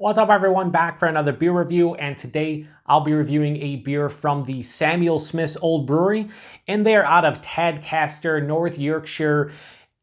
What's up everyone, back for another beer review, and today I'll be reviewing a beer from the Samuel Smith's Old Brewery, and they're out of Tadcaster, North Yorkshire,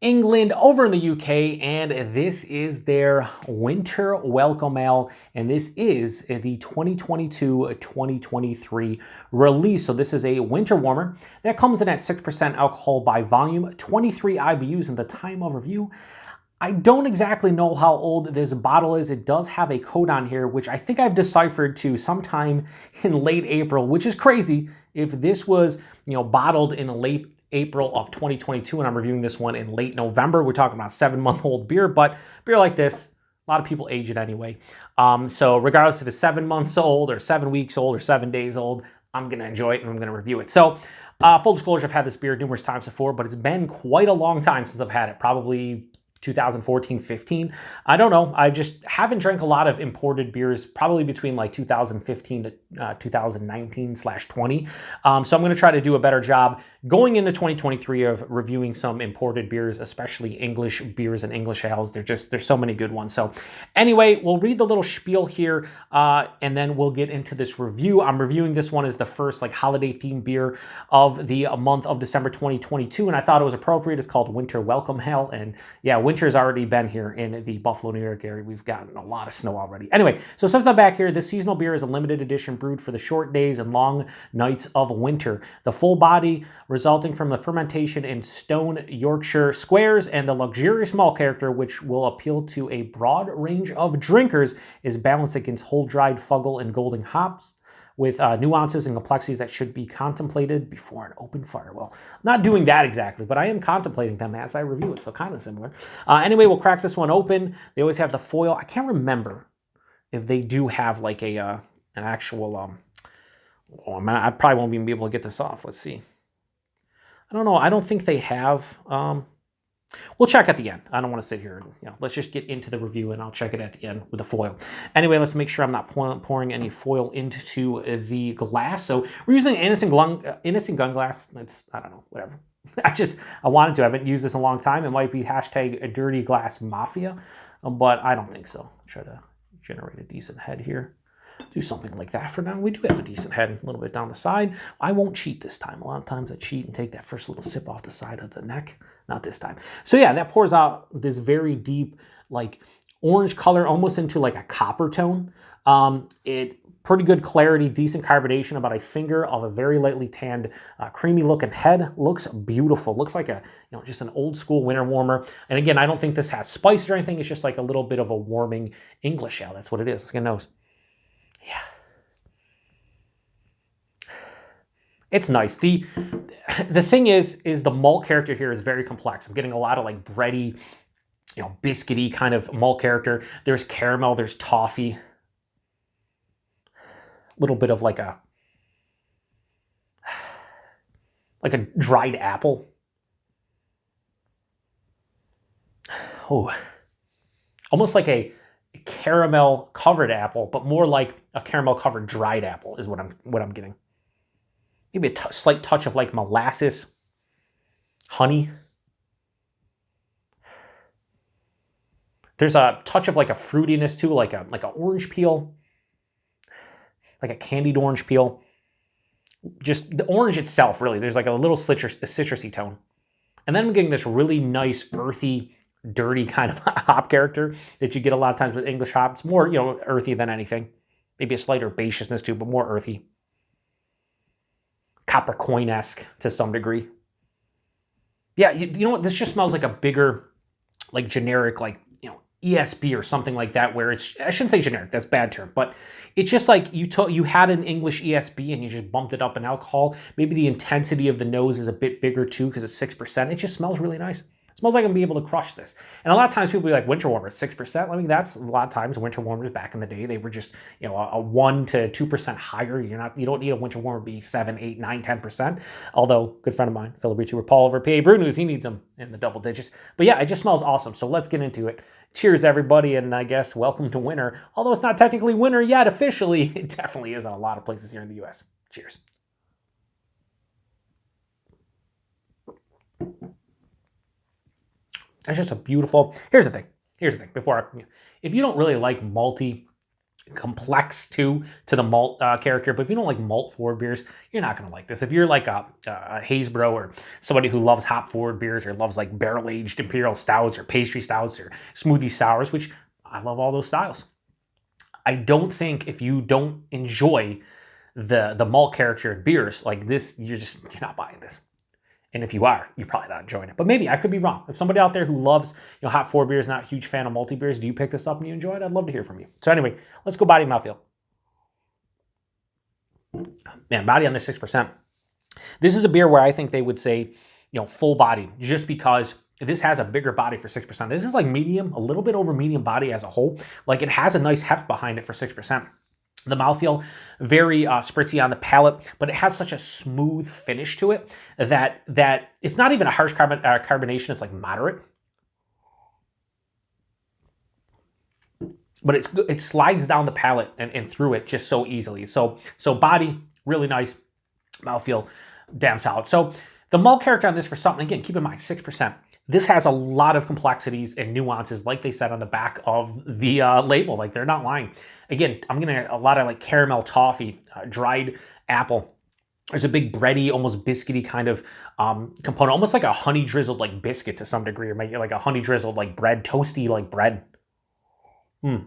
England, over in the UK, and this is their Winter Welcome Ale, and this is the 2022-2023 release. So this is a winter warmer that comes in at 6% alcohol by volume, 23 IBUs in the time of review. I don't exactly know how old this bottle is. It does have a code on here, which I think I've deciphered to sometime in late April, which is crazy. If this was, bottled in late April of 2022, and I'm reviewing this one in late November, we're talking about 7-month-old beer, but beer like this, a lot of people age it anyway. So regardless if it's 7 months old or 7 weeks old or 7 days old, I'm gonna enjoy it and I'm gonna review it. So full disclosure, I've had this beer numerous times before, but it's been quite a long time since I've had it, probably 2014-15. I don't know. I just haven't drank a lot of imported beers, probably between like 2015 to 2019/20. So I'm going to try to do a better job going into 2023 of reviewing some imported beers, especially English beers and English ales. There's so many good ones. So anyway, we'll read the little spiel here, and then we'll get into this review. I'm reviewing this one as the first holiday themed beer of the month of December 2022, and I thought it was appropriate. It's called Winter Welcome Ale, and yeah, winter's already been here in the Buffalo, New York area. We've gotten a lot of snow already. Anyway, so it says on the back here, this seasonal beer is a limited edition brewed for the short days and long nights of winter. The full body resulting from the fermentation in stone Yorkshire squares and the luxurious malt character, which will appeal to a broad range of drinkers, is balanced against whole-dried Fuggle and Golding hops, with nuances and complexities that should be contemplated before an open fire. Well, I'm not doing that exactly, but I am contemplating them as I review it, so kind of similar. Anyway, we'll crack this one open. They always have the foil. I can't remember if they do have like an actual, I probably won't even be able to get this off. Let's see. I don't know. I don't think they have. We'll check at the end. I don't want to sit here and, let's just get into the review and I'll check it at the end with the foil. Anyway, let's make sure I'm not pouring any foil into the glass. So we're using innocent gun glass. It's, I don't know, whatever. I wanted to. I haven't used this in a long time. It might be hashtag dirty glass mafia, but I don't think so. Try to generate a decent head here. Do something like that for now. We do have a decent head, a little bit down the side. I won't cheat this time. A lot of times I cheat and take that first little sip off the side of the neck. Not this time. So yeah, that pours out this very deep, orange color, almost into a copper tone. Pretty good clarity, decent carbonation, about a finger of a very lightly tanned, creamy looking head. Looks beautiful. Looks like just an old school winter warmer. And again, I don't think this has spice or anything. It's just like a little bit of a warming English ale. That's what it is. Skin nose. Yeah. It's nice. The thing is the malt character here is very complex. I'm getting a lot of bready, biscuity kind of malt character. There's caramel, there's toffee. A little bit of like a dried apple. Oh. Almost like a caramel covered apple, but more like a caramel covered dried apple is what I'm getting. Maybe a slight touch of molasses, honey. There's a touch of a fruitiness too, like a orange peel, like a candied orange peel. Just the orange itself, really. There's a little citrusy tone, and then I'm getting this really nice earthy, dirty kind of hop character that you get a lot of times with English hop. It's more earthy than anything. Maybe a slight herbaceousness too, but more earthy. Copper coin-esque to some degree. Yeah, you know what? This just smells like a bigger, generic, ESB or something like that, where it's, I shouldn't say generic, that's a bad term, but it's just like you had an English ESB and you just bumped it up in alcohol. Maybe the intensity of the nose is a bit bigger too because it's 6%. It just smells really nice. It smells like I'm going to be able to crush this. And a lot of times people be like, winter warmer, 6%. I mean, that's a lot of times winter warmers back in the day, they were just, a 1 to 2% higher. You don't need a winter warmer to be 7, 8, 9, 10%. Although, good friend of mine, fellow YouTuber Paul over PA Brew News, he needs them in the double digits. But yeah, it just smells awesome. So let's get into it. Cheers, everybody, and I guess welcome to winter. Although it's not technically winter yet officially, it definitely is in a lot of places here in the U.S. Cheers. That's just a beautiful. Here's the thing. Before, if you don't really like malty complex to the malt character. But if you don't like malt forward beers, you're not gonna like this. If you're like a haze bro or somebody who loves hop forward beers or loves like barrel aged imperial stouts or pastry stouts or smoothie sours, which I love all those styles. I don't think if you don't enjoy the malt character in beers like this, you're not buying this. And if you are, you're probably not enjoying it. But maybe I could be wrong. If somebody out there who loves hop forward beers, not a huge fan of malty beers, do you pick this up and you enjoy it? I'd love to hear from you. So anyway, let's go body and mouthfeel. Man, body on the 6%. This is a beer where I think they would say, full body, just because this has a bigger body for 6%. This is like medium, a little bit over medium body as a whole. Like it has a nice heft behind it for 6%. The mouthfeel, very spritzy on the palate, but it has such a smooth finish to it that it's not even a harsh carbonation. It's like moderate. But it slides down the palate and through it just so easily. So body, really nice. Mouthfeel, damn solid. So the malt character on this for something, again, keep in mind, 6%. This has a lot of complexities and nuances, like they said on the back of the label. Like they're not lying. Again, I'm getting a lot of like caramel toffee, dried apple. There's a big bready, almost biscuity kind of component, almost like a honey drizzled like biscuit to some degree, or maybe like a honey drizzled like bread, toasty like bread. Yeah,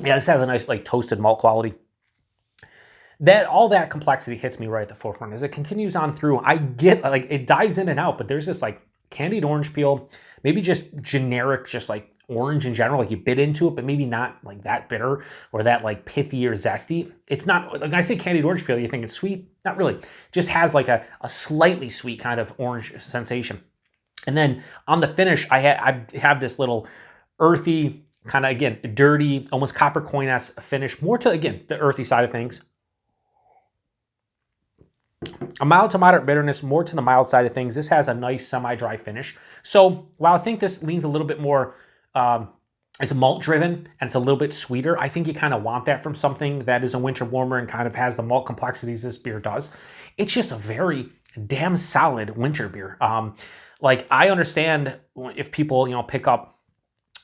this has a nice like toasted malt quality. All that complexity hits me right at the forefront as it continues on through. I get like it dives in and out, but there's this like candied orange peel, maybe just generic, just like orange in general, like you bit into it, but maybe not like that bitter or that like pithy or zesty. It's not, like when I say candied orange peel, you think it's sweet? Not really. It just has like a slightly sweet kind of orange sensation. And then on the finish, I have this little earthy, kind of, again, dirty, almost copper coin-esque finish, more to, again, the earthy side of things. A mild to moderate bitterness, more to the mild side of things. This has a nice semi-dry finish. So while I think this leans a little bit more, it's malt driven and it's a little bit sweeter, I think you kind of want that from something that is a winter warmer and kind of has the malt complexities this beer does. It's just a very damn solid winter beer. Like I understand if people, pick up,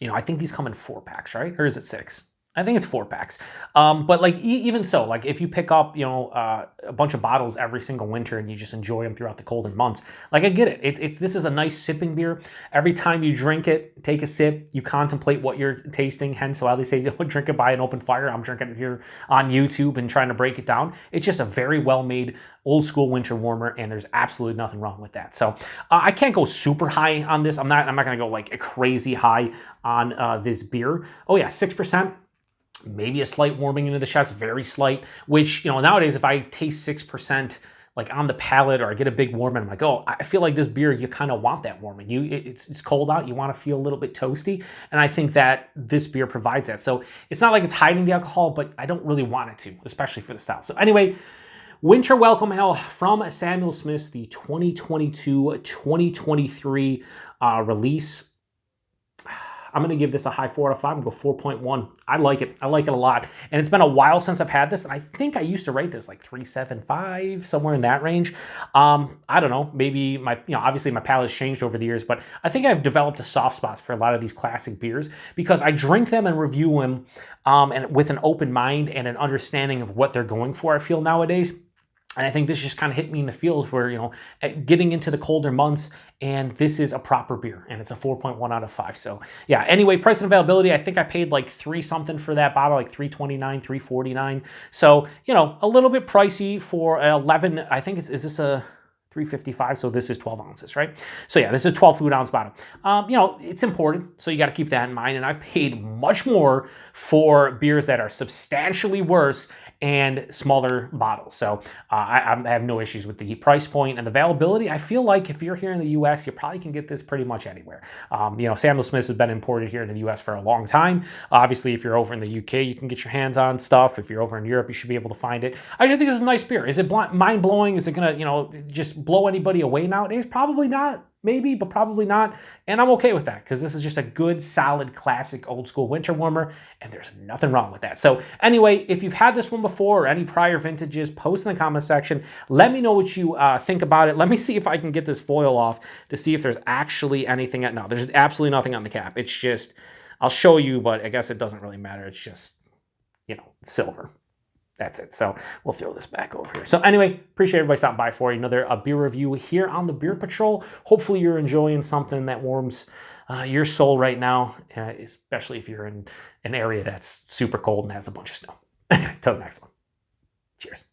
I think these come in 4-packs, right? Or is it 6? I think it's 4-packs. But like even so, like if you pick up, a bunch of bottles every single winter and you just enjoy them throughout the colder months, like I get it. This is a nice sipping beer. Every time you drink it, take a sip, you contemplate what you're tasting. Hence why they say don't drink it by an open fire. I'm drinking it here on YouTube and trying to break it down. It's just a very well-made old school winter warmer, and there's absolutely nothing wrong with that. So I can't go super high on this. I'm not gonna go like a crazy high on this beer. Oh yeah, 6%. Maybe a slight warming into the chest, very slight, which, nowadays if I taste 6% like on the palate or I get a big warming, I'm like, oh, I feel like this beer, you kind of want that warming. It's cold out, you want to feel a little bit toasty, and I think that this beer provides that. So it's not like it's hiding the alcohol, but I don't really want it to, especially for the style. So anyway, Winter Welcome Ale from Samuel Smith's, the 2022-2023 release. I'm going to give this a high 4 out of 5 and go 4.1. I like it. I like it a lot. And it's been a while since I've had this. And I think I used to rate this like 3.75, somewhere in that range. I don't know. Maybe obviously my palate's changed over the years, but I think I've developed a soft spot for a lot of these classic beers because I drink them and review them and with an open mind and an understanding of what they're going for, I feel nowadays. And I think this just kind of hit me in the feels where, getting into the colder months, and this is a proper beer, and it's a 4.1 out of 5. So yeah, anyway, price and availability, I think I paid like $3 something for that bottle, like $3.29, $3.49. So, a little bit pricey for 11, I think, is this a 355, so this is 12 ounces, right? So yeah, this is a 12 fluid ounce bottle. It's imported, so you got to keep that in mind, and I've paid much more for beers that are substantially worse and smaller bottles. So I have no issues with the price point and availability. I feel like if you're here in the US, you probably can get this pretty much anywhere. Samuel Smith's has been imported here in the US for a long time. Obviously, if you're over in the UK, you can get your hands on stuff. If you're over in Europe, you should be able to find it. I just think it's a nice beer. Is it mind-blowing? Is it gonna, just blow anybody away nowadays? Probably not. Maybe, but probably not. And I'm okay with that because this is just a good, solid, classic, old school winter warmer, and there's nothing wrong with that. So anyway, if you've had this one before or any prior vintages, post in the comment section. Let me know what you think about it. Let me see if I can get this foil off to see if there's actually anything. No, there's absolutely nothing on the cap. It's just, I'll show you, but I guess it doesn't really matter. It's just, silver. That's it. So we'll throw this back over here. So anyway, appreciate everybody stopping by for another beer review here on the Beer Patrol. Hopefully you're enjoying something that warms your soul right now, especially if you're in an area that's super cold and has a bunch of snow. Anyway, till the next one. Cheers.